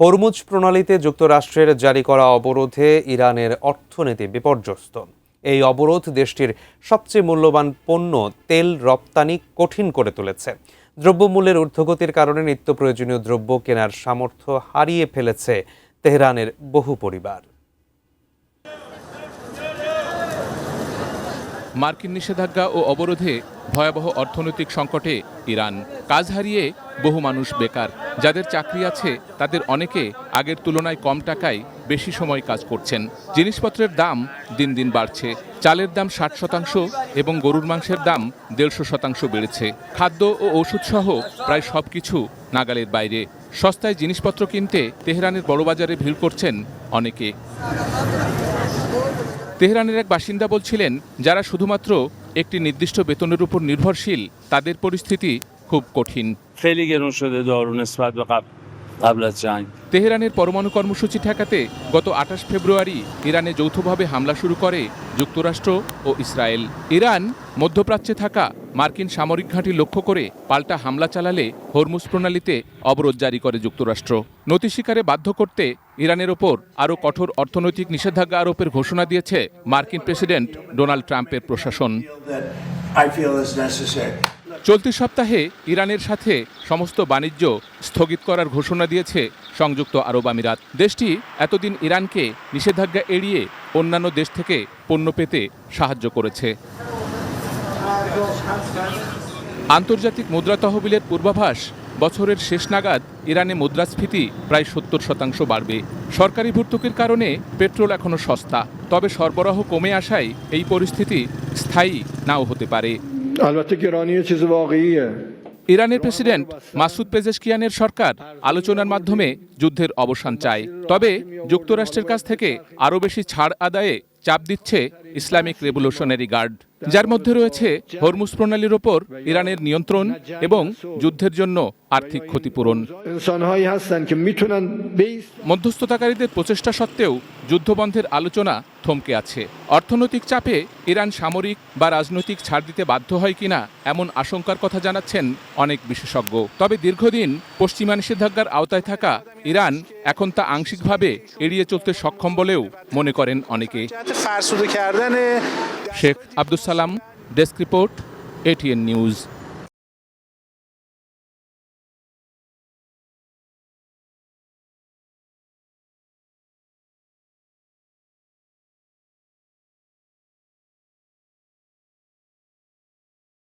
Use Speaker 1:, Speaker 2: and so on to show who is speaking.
Speaker 1: Hormuz প্রণালীতে যুক্তরাষ্ট্রের জারি করা অবরোধে ইরানের অর্থনীতি বিপর্যস্ত। এই অবরোধ দেশটির সবচেয়ে মূল্যবান পণ্য তেল রপ্তানি কঠিন করে তুলেছে। দ্রব্যমূল্যের ঊর্ধ্বগতির কারণে নিত্য প্রয়োজনীয় দ্রব্য কেনার সামর্থ্য হারিয়ে ফেলেছে তেহরানের বহু পরিবার।
Speaker 2: মার্কিন নিষেধাজ্ঞা ও অবরোধে ভয়াবহ অর্থনৈতিক সংকটে ইরান। কাজ হারিয়ে বহু মানুষ বেকার। যাদের চাকরি আছে তাদের অনেকে আগের তুলনায় কম টাকায় বেশি সময় কাজ করছেন। জিনিসপত্রের দাম দিন দিন বাড়ছে। চালের দাম 60% এবং গরুর মাংসের দাম 150% বেড়েছে। খাদ্য ও ওষুধসহ প্রায় সবকিছু নাগালের বাইরে। সস্তায় জিনিসপত্র কিনতে তেহরানের বড়বাজারে ভিড় করছেন অনেকে। তেহরানের এক বাসিন্দা বলছিলেন, যারা শুধুমাত্র একটি নির্দিষ্ট বেতনের উপর নির্ভরশীল তাদের পরিস্থিতি খুব কঠিন। তেহরানের পরমাণু কর্মসূচি ঠেকাতে গত 28 ফেব্রুয়ারি ইরানে যৌথভাবে হামলা শুরু করে যুক্তরাষ্ট্র ও ইসরায়েল। ইরান মধ্যপ্রাচ্যে থাকা মার্কিন সামরিক ঘাঁটি লক্ষ্য করে পাল্টা হামলা চালালে হরমুজ প্রণালীতে অবরোধ জারি করে যুক্তরাষ্ট্র। নতি স্বীকারে বাধ্য করতে ইরানের ওপর আরও কঠোর অর্থনৈতিক নিষেধাজ্ঞা আরোপের ঘোষণা দিয়েছে মার্কিন প্রেসিডেন্ট ডোনাল্ড ট্রাম্পের প্রশাসন। চলতি সপ্তাহে ইরানের সাথে সমস্ত বাণিজ্য স্থগিত করার ঘোষণা দিয়েছে সংযুক্ত আরব আমিরাত। দেশটি এতদিন ইরানকে নিষেধাজ্ঞা এড়িয়ে অন্যান্য দেশ থেকে পণ্য পেতে সাহায্য করেছে। আন্তর্জাতিক মুদ্রা তহবিলের পূর্বাভাস, বছরের শেষ নাগাদ ইরানে মুদ্রাস্ফীতি প্রায় 70% বাড়বে। সরকারি ভর্তুকির কারণে পেট্রোল এখনও সস্তা, তবে সরবরাহ কমে আসায় এই পরিস্থিতি স্থায়ী নাও হতে পারে। ইরানের প্রেসিডেন্ট মাসুদ পেজেশকিয়ানের সরকার আলোচনার মাধ্যমে যুদ্ধের অবসান চায়, তবে যুক্তরাষ্ট্রের কাছ থেকে আরও বেশি ছাড় আদায়ে চাপ দিচ্ছে ইসলামিক রেভলিউশনারি গার্ড, যার মধ্যে রয়েছে হরমুজ প্রণালীর ওপর ইরানের নিয়ন্ত্রণ এবং যুদ্ধের জন্য আর্থিক ক্ষতিপূরণ। মধ্যস্থতাকারীদের প্রচেষ্টা সত্ত্বেও যুদ্ধবন্ধের আলোচনা থমকে আছে। অর্থনৈতিক চাপে ইরান সামরিক বা রাজনৈতিক ছাড় দিতে বাধ্য হয় কিনা এমন আশঙ্কার কথা জানাচ্ছেন অনেক বিশেষজ্ঞ। তবে দীর্ঘদিন পশ্চিমা নিষেধাজ্ঞার আওতায় থাকা ইরান এখন তা আংশিকভাবে এড়িয়ে চলতে সক্ষম বলেও মনে করেন অনেকে। Sheikh Abdus Salam, desk report, ATN news.